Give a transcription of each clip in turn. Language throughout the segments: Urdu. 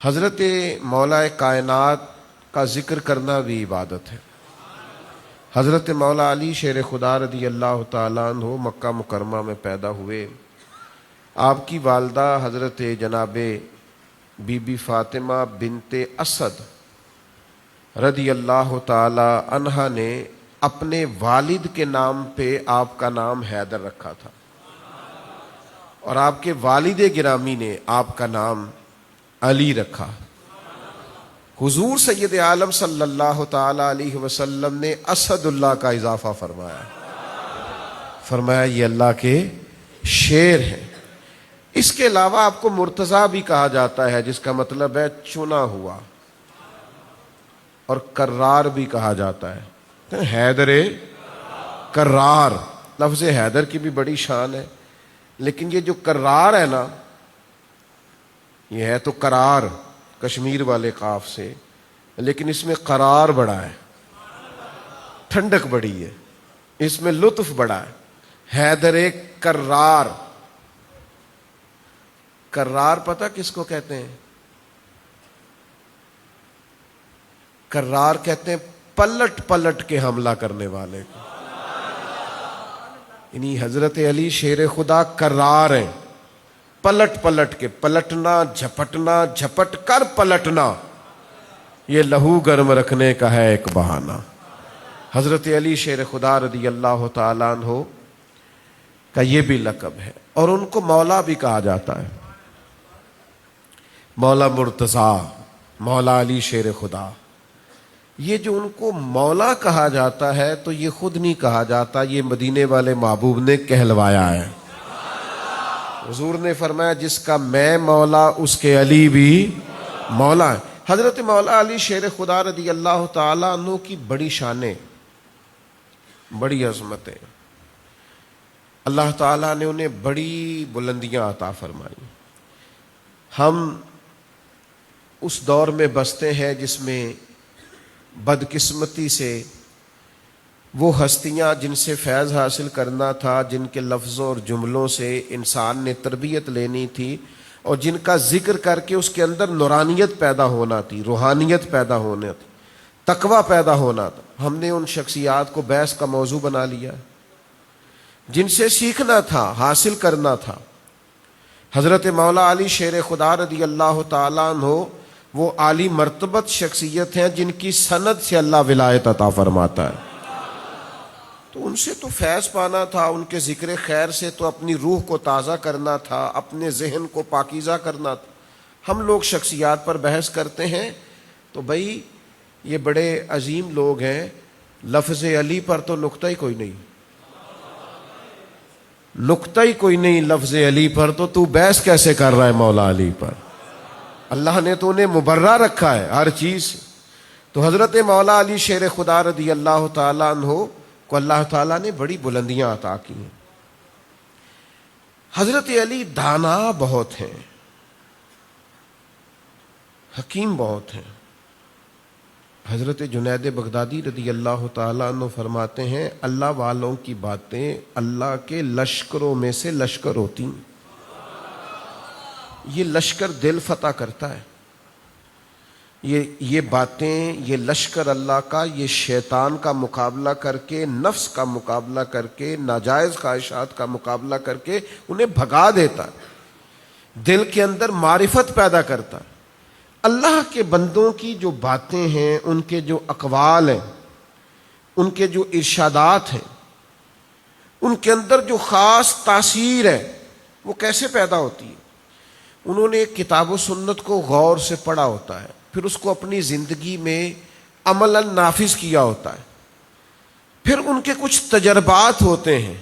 حضرت مولا کائنات کا ذکر کرنا بھی عبادت ہے۔ حضرت مولا علی شیر خدا رضی اللہ تعالیٰ عنہ مکہ مکرمہ میں پیدا ہوئے۔ آپ کی والدہ حضرت جناب بی بی فاطمہ بنت اسد رضی اللہ تعالی عنہا نے اپنے والد کے نام پہ آپ کا نام حیدر رکھا تھا، اور آپ کے والد گرامی نے آپ کا نام علی رکھا۔ حضور سید عالم صلی اللہ تعالی علیہ وسلم نے اسد اللہ کا اضافہ فرمایا یہ اللہ کے شیر ہیں۔ اس کے علاوہ آپ کو مرتضیٰ بھی کہا جاتا ہے، جس کا مطلب ہے چنا ہوا، اور کرار بھی کہا جاتا ہے۔ حیدر کرار، لفظ حیدر کی بھی بڑی شان ہے، لیکن یہ جو کرار ہے نا، یہ ہے تو قرار کشمیر والے قاف سے، لیکن اس میں قرار بڑا ہے، ٹھنڈک بڑی ہے، اس میں لطف بڑا ہے۔ حیدر کرار، کرار پتہ کس کو کہتے ہیں؟ کرار کہتے ہیں پلٹ پلٹ کے حملہ کرنے والے کو، یعنی حضرت علی شیر خدا کرار ہیں، پلٹ پلٹ کے، پلٹنا، جھپٹنا، جھپٹ کر پلٹنا، یہ لہو گرم رکھنے کا ہے ایک بہانہ۔ حضرت علی شیر خدا رضی اللہ تعالیٰ عنہ کا یہ بھی لقب ہے، اور ان کو مولا بھی کہا جاتا ہے، مولا مرتضیٰ، مولا علی شیر خدا۔ یہ جو ان کو مولا کہا جاتا ہے تو یہ خود نہیں کہا جاتا، یہ مدینے والے محبوب نے کہلوایا ہے۔ حضور نے فرمایا جس کا میں مولا اس کے علی بھی مولا ہے۔ حضرت مولا علی شیر خدا رضی اللہ تعالیٰ عنہ کی بڑی شانیں، بڑی عظمتیں، اللہ تعالیٰ نے انہیں بڑی بلندیاں عطا فرمائی۔ ہم اس دور میں بستے ہیں جس میں بدقسمتی سے وہ ہستیاں جن سے فیض حاصل کرنا تھا، جن کے لفظوں اور جملوں سے انسان نے تربیت لینی تھی، اور جن کا ذکر کر کے اس کے اندر نورانیت پیدا ہونا تھی، روحانیت پیدا ہونا تھی، تقوی پیدا ہونا تھا، ہم نے ان شخصیات کو بحث کا موضوع بنا لیا، جن سے سیکھنا تھا، حاصل کرنا تھا۔ حضرت مولا علی شیر خدا رضی اللہ تعالیٰ عنہ وہ عالی مرتبت شخصیت ہیں جن کی سند سے اللہ ولایت عطا فرماتا ہے۔ تو ان سے تو فیض پانا تھا، ان کے ذکر خیر سے تو اپنی روح کو تازہ کرنا تھا، اپنے ذہن کو پاکیزہ کرنا تھا۔ ہم لوگ شخصیات پر بحث کرتے ہیں تو بھائی یہ بڑے عظیم لوگ ہیں، لفظ علی پر تو نقطہ ہی کوئی نہیں، نقطہ ہی کوئی نہیں لفظ علی پر، تو بحث کیسے کر رہا ہے مولا علی پر؟ اللہ نے تو انہیں مبرہ رکھا ہے ہر چیز سے۔ تو حضرت مولا علی شیر خدا رضی اللہ تعالیٰ عنہ کو اللہ تعالیٰ نے بڑی بلندیاں عطا کی ہیں۔ حضرت علی دانا بہت ہیں، حکیم بہت ہیں۔ حضرت جنید بغدادی رضی اللہ تعالیٰ عنہ فرماتے ہیں اللہ والوں کی باتیں اللہ کے لشکروں میں سے لشکر ہوتی ہیں۔ یہ لشکر دل فتح کرتا ہے، یہ باتیں، یہ لشکر اللہ کا، یہ شیطان کا مقابلہ کر کے، نفس کا مقابلہ کر کے، ناجائز خواہشات کا مقابلہ کر کے انہیں بھگا دیتا ہے، دل کے اندر معرفت پیدا کرتا ہے۔ اللہ کے بندوں کی جو باتیں ہیں، ان کے جو اقوال ہیں، ان کے جو ارشادات ہیں، ان کے اندر جو خاص تاثیر ہے وہ کیسے پیدا ہوتی ہے؟ انہوں نے کتاب و سنت کو غور سے پڑھا ہوتا ہے، پھر اس کو اپنی زندگی میں عملاً نافذ کیا ہوتا ہے، پھر ان کے کچھ تجربات ہوتے ہیں،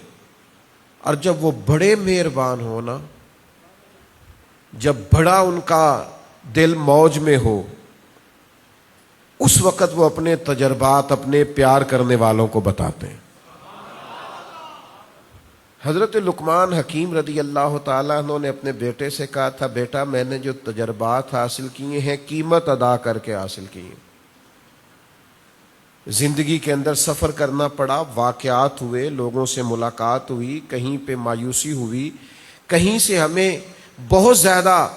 اور جب وہ بڑے مہربان ہونا، جب بڑا ان کا دل موج میں ہو، اس وقت وہ اپنے تجربات اپنے پیار کرنے والوں کو بتاتے ہیں۔ حضرت لقمان حکیم رضی اللہ تعالیٰ عنہ نے اپنے بیٹے سے کہا تھا بیٹا میں نے جو تجربات حاصل کیے ہیں قیمت ادا کر کے حاصل کیے، زندگی کے اندر سفر کرنا پڑا، واقعات ہوئے، لوگوں سے ملاقات ہوئی، کہیں پہ مایوسی ہوئی، کہیں سے ہمیں بہت زیادہ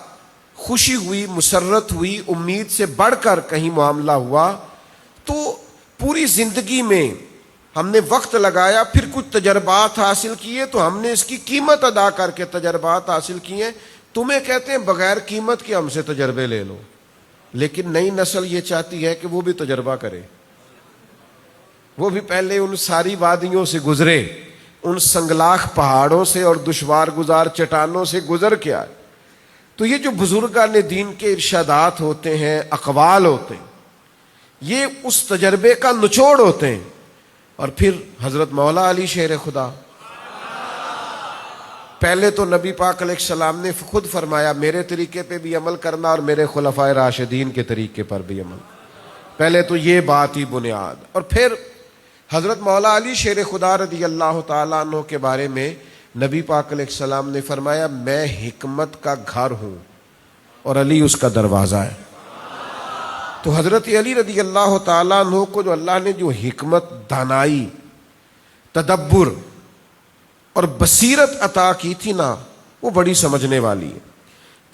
خوشی ہوئی, مسرت ہوئی, امید سے بڑھ کر کہیں معاملہ ہوا, تو پوری زندگی میں ہم نے وقت لگایا, پھر کچھ تجربات حاصل کیے تو ہم نے اس کی قیمت ادا کر کے تجربات حاصل کیے. تمہیں کہتے ہیں بغیر قیمت کے ہم سے تجربے لے لو, لیکن نئی نسل یہ چاہتی ہے کہ وہ بھی تجربہ کرے, وہ بھی پہلے ان ساری وادیوں سے گزرے, ان سنگلاخ پہاڑوں سے اور دشوار گزار چٹانوں سے گزر کے آئے. تو یہ جو بزرگان دین کے ارشادات ہوتے ہیں, اقوال ہوتے ہیں, یہ اس تجربے کا نچوڑ ہوتے ہیں. اور پھر حضرت مولا علی شیر خدا, پہلے تو نبی پاک علیہ السلام نے خود فرمایا میرے طریقے پہ بھی عمل کرنا اور میرے خلفائے راشدین کے طریقے پر بھی عمل. پہلے تو یہ بات ہی بنیاد. اور پھر حضرت مولا علی شیر خدا رضی اللہ تعالیٰ عنہ کے بارے میں نبی پاک علیہ السلام نے فرمایا میں حکمت کا گھر ہوں اور علی اس کا دروازہ ہے. تو حضرت علی رضی اللہ تعالیٰ عنہ کو جو اللہ نے جو حکمت, دانائی, تدبر اور بصیرت عطا کی تھی نا, وہ بڑی سمجھنے والی ہے.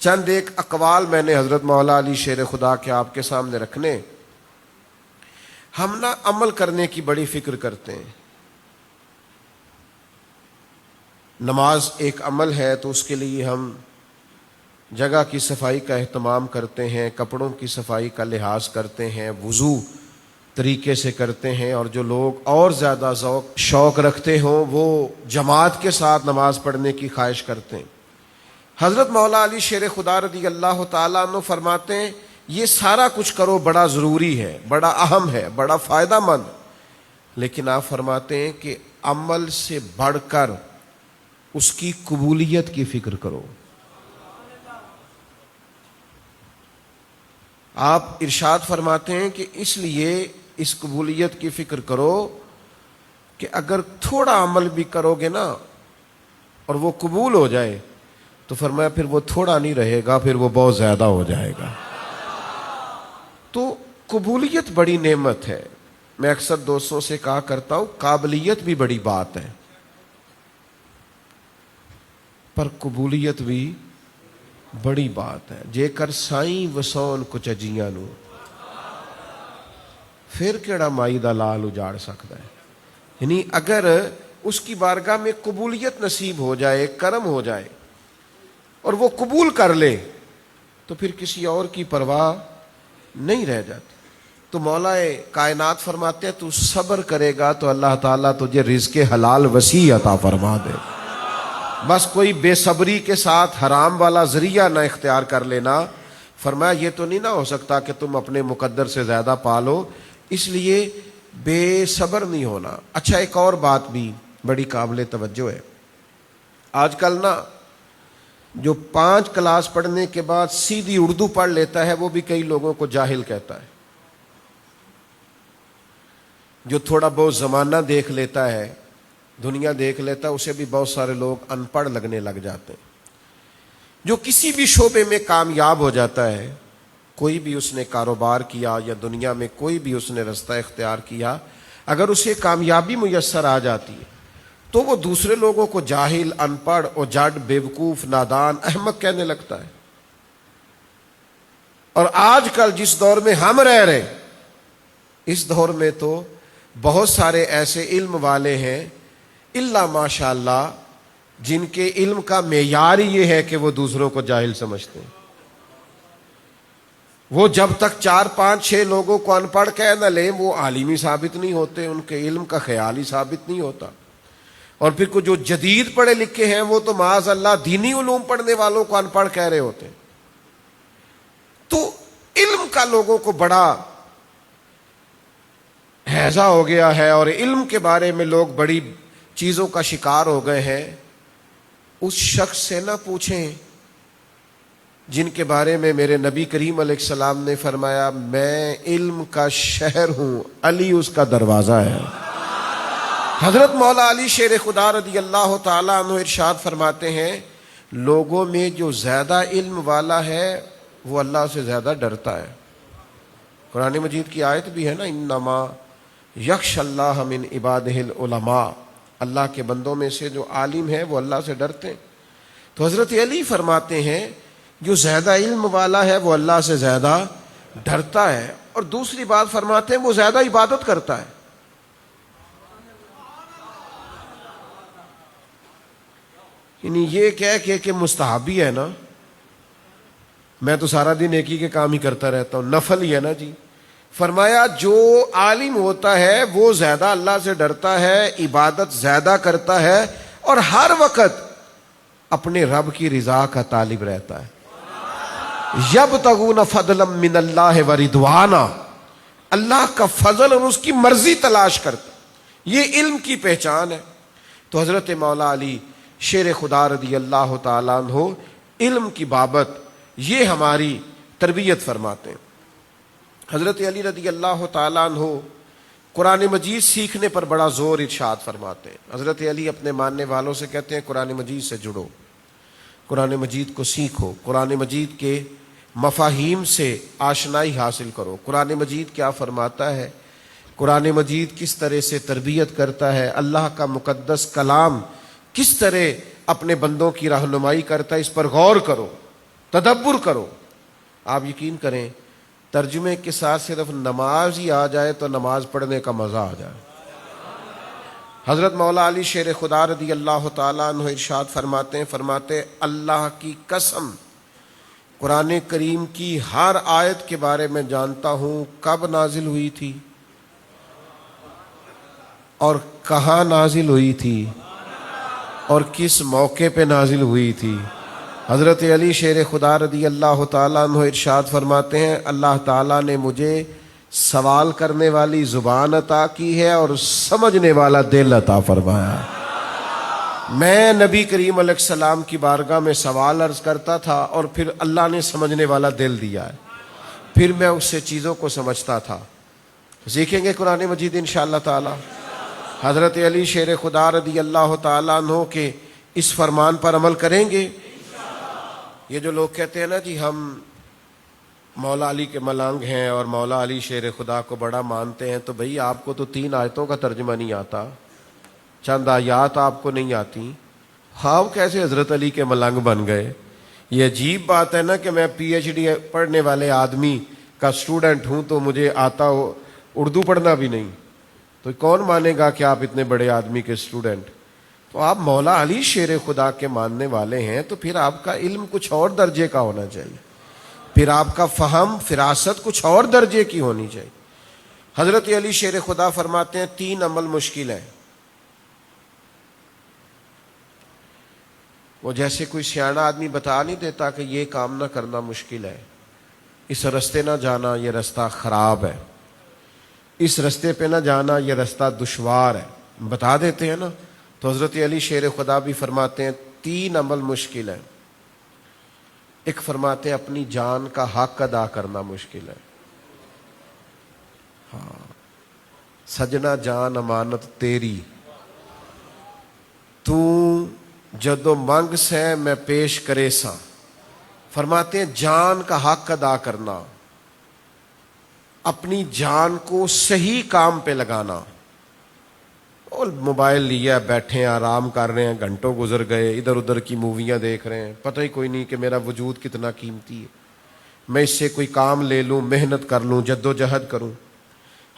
چند ایک اقوال میں نے حضرت مولا علی شیر خدا کے آپ کے سامنے رکھنے. ہم نا عمل کرنے کی بڑی فکر کرتے ہیں. نماز ایک عمل ہے تو اس کے لیے ہم جگہ کی صفائی کا اہتمام کرتے ہیں, کپڑوں کی صفائی کا لحاظ کرتے ہیں, وضو طریقے سے کرتے ہیں, اور جو لوگ اور زیادہ ذوق شوق رکھتے ہوں وہ جماعت کے ساتھ نماز پڑھنے کی خواہش کرتے ہیں. حضرت مولا علی شیر خدا رضی اللہ تعالیٰ عنہ فرماتے ہیں یہ سارا کچھ کرو بڑا ضروری ہے, بڑا اہم ہے, بڑا فائدہ مند, لیکن آپ فرماتے ہیں کہ عمل سے بڑھ کر اس کی قبولیت کی فکر کرو. آپ ارشاد فرماتے ہیں کہ اس لیے اس قبولیت کی فکر کرو کہ اگر تھوڑا عمل بھی کرو گے نا اور وہ قبول ہو جائے تو فرمایا پھر وہ تھوڑا نہیں رہے گا, پھر وہ بہت زیادہ ہو جائے گا. تو قبولیت بڑی نعمت ہے. میں اکثر دوستوں سے کہا کرتا ہوں قابلیت بھی بڑی بات ہے, پر قبولیت بھی بڑی بات ہے. جے کر سائیں وسون کچھ اجیاں نو پھر کیڑا مائی دا لال اجاڑ سکتا ہے. یعنی اگر اس کی بارگاہ میں قبولیت نصیب ہو جائے, کرم ہو جائے اور وہ قبول کر لے تو پھر کسی اور کی پرواہ نہیں رہ جاتی. تو مولا کائنات فرماتے ہیں تو صبر کرے گا تو اللہ تعالیٰ تجھے رزق حلال وسیع عطا فرما دے. بس کوئی بے صبری کے ساتھ حرام والا ذریعہ نہ اختیار کر لینا. فرمایا یہ تو نہیں نہ ہو سکتا کہ تم اپنے مقدر سے زیادہ پالو, اس لیے بے صبر نہیں ہونا. اچھا ایک اور بات بھی بڑی قابل توجہ ہے. آج کل نا جو 5 کلاس پڑھنے کے بعد سیدھی اردو پڑھ لیتا ہے وہ بھی کئی لوگوں کو جاہل کہتا ہے. جو تھوڑا بہت زمانہ دیکھ لیتا ہے, دنیا دیکھ لیتا ہے, اسے بھی بہت سارے لوگ ان پڑھ لگنے لگ جاتے ہیں. جو کسی بھی شعبے میں کامیاب ہو جاتا ہے, کوئی بھی اس نے کاروبار کیا یا دنیا میں کوئی بھی اس نے رستہ اختیار کیا, اگر اسے کامیابی میسر آ جاتی ہے تو وہ دوسرے لوگوں کو جاہل, ان پڑھ, اجڑ, بیوقوف, نادان, احمق کہنے لگتا ہے. اور آج کل جس دور میں ہم رہ رہے, اس دور میں تو بہت سارے ایسے علم والے ہیں الا ماشاء اللہ جن کے علم کا معیار یہ ہے کہ وہ دوسروں کو جاہل سمجھتے ہیں. وہ جب تک 4 5 6 لوگوں کو ان پڑھ کہہ نہ لیں وہ عالمی ثابت نہیں ہوتے, ان کے علم کا خیال ہی ثابت نہیں ہوتا. اور پھر کو جو جدید پڑھے لکھے ہیں وہ تو معاذ اللہ دینی علوم پڑھنے والوں کو ان پڑھ کہہ رہے ہوتے ہیں. تو علم کا لوگوں کو بڑا ہیضہ ہو گیا ہے اور علم کے بارے میں لوگ بڑی چیزوں کا شکار ہو گئے ہیں. اس شخص سے نہ پوچھیں جن کے بارے میں میرے نبی کریم علیہ السلام نے فرمایا میں علم کا شہر ہوں, علی اس کا دروازہ ہے. حضرت مولا علی شیر خدا رضی اللہ تعالیٰ عنہ ارشاد فرماتے ہیں لوگوں میں جو زیادہ علم والا ہے وہ اللہ سے زیادہ ڈرتا ہے. قرآن مجید کی آیت بھی ہے نا, انما یخشى اللہ من عبادہ العلماء, اللہ کے بندوں میں سے جو عالم ہیں وہ اللہ سے ڈرتے ہیں. تو حضرت علی فرماتے ہیں جو زیادہ علم والا ہے وہ اللہ سے زیادہ ڈرتا ہے، اور دوسری بات فرماتے ہیں وہ زیادہ عبادت کرتا ہے۔ یعنی یہ کہہ کہ مستحبی ہے نا، میں تو سارا دن ایک ہی کے کام ہی کرتا رہتا ہوں، نفل ہی ہے نا جی۔ فرمایا جو عالم ہوتا ہے وہ زیادہ اللہ سے ڈرتا ہے، عبادت زیادہ کرتا ہے، اور ہر وقت اپنے رب کی رضا کا طالب رہتا ہے۔ یبتغون فضلا من اللہ ورضوانا، اللہ کا فضل اور اس کی مرضی تلاش کرتا، یہ علم کی پہچان ہے۔ تو حضرت مولا علی شیر خدا رضی اللہ تعالیٰ عنہ علم کی بابت یہ ہماری تربیت فرماتے ہیں۔ حضرت علی رضی اللہ تعالیٰ عنہ قرآن مجید سیکھنے پر بڑا زور ارشاد فرماتے ہیں۔ حضرت علی اپنے ماننے والوں سے کہتے ہیں قرآن مجید سے جڑو، قرآن مجید کو سیکھو، قرآن مجید کے مفاہیم سے آشنائی حاصل کرو، قرآن مجید کیا فرماتا ہے، قرآن مجید کس طرح سے تربیت کرتا ہے، اللہ کا مقدس کلام کس طرح اپنے بندوں کی رہنمائی کرتا ہے، اس پر غور کرو، تدبر کرو۔ آپ یقین کریں ترجمے کے ساتھ صرف نماز ہی آ جائے تو نماز پڑھنے کا مزہ آ جائے۔ حضرت مولا علی شیر خدا رضی اللہ تعالیٰ عنہ ارشاد فرماتے اللہ کی قسم قرآن کریم کی ہر آیت کے بارے میں جانتا ہوں کب نازل ہوئی تھی اور کہاں نازل ہوئی تھی اور کس موقع پہ نازل ہوئی تھی۔ حضرت علی شیر خدا رضی اللہ تعالیٰ عنہ ارشاد فرماتے ہیں اللہ تعالیٰ نے مجھے سوال کرنے والی زبان عطا کی ہے اور سمجھنے والا دل عطا فرمایا۔ میں نبی کریم علیہ السلام کی بارگاہ میں سوال عرض کرتا تھا اور پھر اللہ نے سمجھنے والا دل دیا ہے، پھر میں اس سے چیزوں کو سمجھتا تھا۔ سیکھیں گے قرآن مجید انشاءاللہ تعالی۔ حضرت علی شیر خدا رضی اللہ تعالیٰ عنہ کے اس فرمان پر عمل کریں گے۔ یہ جو لوگ کہتے ہیں نا جی ہم مولا علی کے ملنگ ہیں اور مولا علی شیر خدا کو بڑا مانتے ہیں، تو بھئی آپ کو تو 3 آیتوں کا ترجمہ نہیں آتا، چند آیات آپ کو نہیں آتی، آپ کیسے حضرت علی کے ملنگ بن گئے؟ یہ عجیب بات ہے نا کہ میں پی ایچ ڈی پڑھنے والے آدمی کا اسٹوڈنٹ ہوں تو مجھے آتا ہو اردو پڑھنا بھی نہیں، تو کون مانے گا کہ آپ اتنے بڑے آدمی کے اسٹوڈنٹ؟ تو آپ مولا علی شیر خدا کے ماننے والے ہیں تو پھر آپ کا علم کچھ اور درجے کا ہونا چاہیے، پھر آپ کا فہم فراست کچھ اور درجے کی ہونی چاہیے۔ حضرت علی شیر خدا فرماتے ہیں 3 عمل مشکل ہیں۔ وہ جیسے کوئی سیانا آدمی بتا نہیں دیتا کہ یہ کام نہ کرنا مشکل ہے، اس رستے نہ جانا یہ رستہ خراب ہے، اس رستے پہ نہ جانا یہ رستہ دشوار ہے، بتا دیتے ہیں نا۔ تو حضرت علی شیر خدا بھی فرماتے ہیں 3 عمل مشکل ہیں۔ ایک فرماتے ہیں اپنی جان کا حق ادا کرنا مشکل ہے۔ ہاں سجنا جان امانت تیری، تو جدو منگ سے میں پیش کرے سا۔ فرماتے ہیں جان کا حق ادا کرنا، اپنی جان کو صحیح کام پہ لگانا۔ اور موبائل لیا بیٹھے ہیں آرام کر رہے ہیں، گھنٹوں گزر گئے، ادھر ادھر کی موویاں دیکھ رہے ہیں، پتہ ہی کوئی نہیں کہ میرا وجود کتنا قیمتی ہے، میں اس سے کوئی کام لے لوں، محنت کر لوں، جد و جہد کروں۔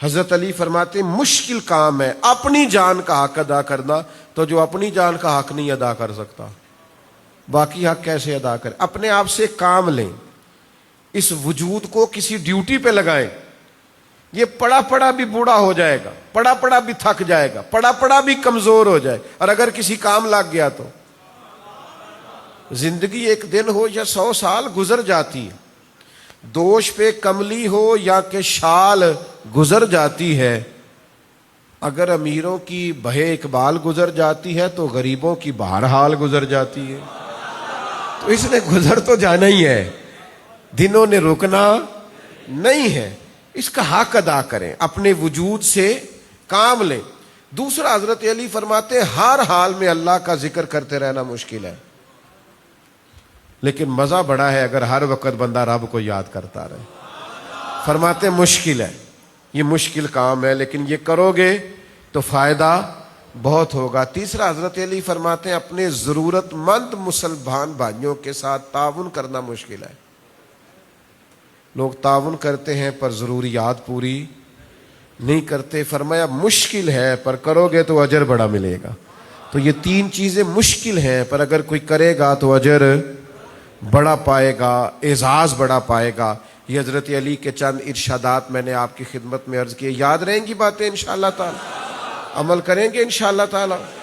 حضرت علی فرماتے ہیں مشکل کام ہے اپنی جان کا حق ادا کرنا، تو جو اپنی جان کا حق نہیں ادا کر سکتا باقی حق کیسے ادا کرے؟ اپنے آپ سے کام لیں، اس وجود کو کسی ڈیوٹی پہ لگائیں۔ یہ پڑا پڑا بھی بوڑھا ہو جائے گا، پڑا پڑا بھی تھک جائے گا، پڑا پڑا بھی کمزور ہو جائے، اور اگر کسی کام لگ گیا تو زندگی 1 دن ہو یا 100 سال گزر جاتی ہے، دوش پہ کملی ہو یا کہ شال گزر جاتی ہے۔ اگر امیروں کی بہے اقبال گزر جاتی ہے تو غریبوں کی بہرحال گزر جاتی ہے۔ تو اس نے گزر تو جانا ہی ہے، دنوں نے رکنا نہیں ہے۔ اس کا حق ادا کریں، اپنے وجود سے کام لیں۔ دوسرا حضرت علی فرماتے ہیں ہر حال میں اللہ کا ذکر کرتے رہنا مشکل ہے، لیکن مزہ بڑا ہے اگر ہر وقت بندہ رب کو یاد کرتا رہے۔ فرماتے ہیں مشکل ہے، یہ مشکل کام ہے، لیکن یہ کرو گے تو فائدہ بہت ہوگا۔ تیسرا حضرت علی فرماتے ہیں اپنے ضرورت مند مسلمان بھائیوں کے ساتھ تعاون کرنا مشکل ہے۔ لوگ تعاون کرتے ہیں پر ضروریات پوری نہیں کرتے۔ فرمایا مشکل ہے پر کرو گے تو اجر بڑا ملے گا۔ تو یہ تین چیزیں مشکل ہیں پر اگر کوئی کرے گا تو اجر بڑا پائے گا، اعزاز بڑا پائے گا۔ یہ حضرت علی کے چند ارشادات میں نے آپ کی خدمت میں عرض کیے، یاد رہیں گی باتیں انشاءاللہ تعالی، عمل کریں گے انشاءاللہ تعالی۔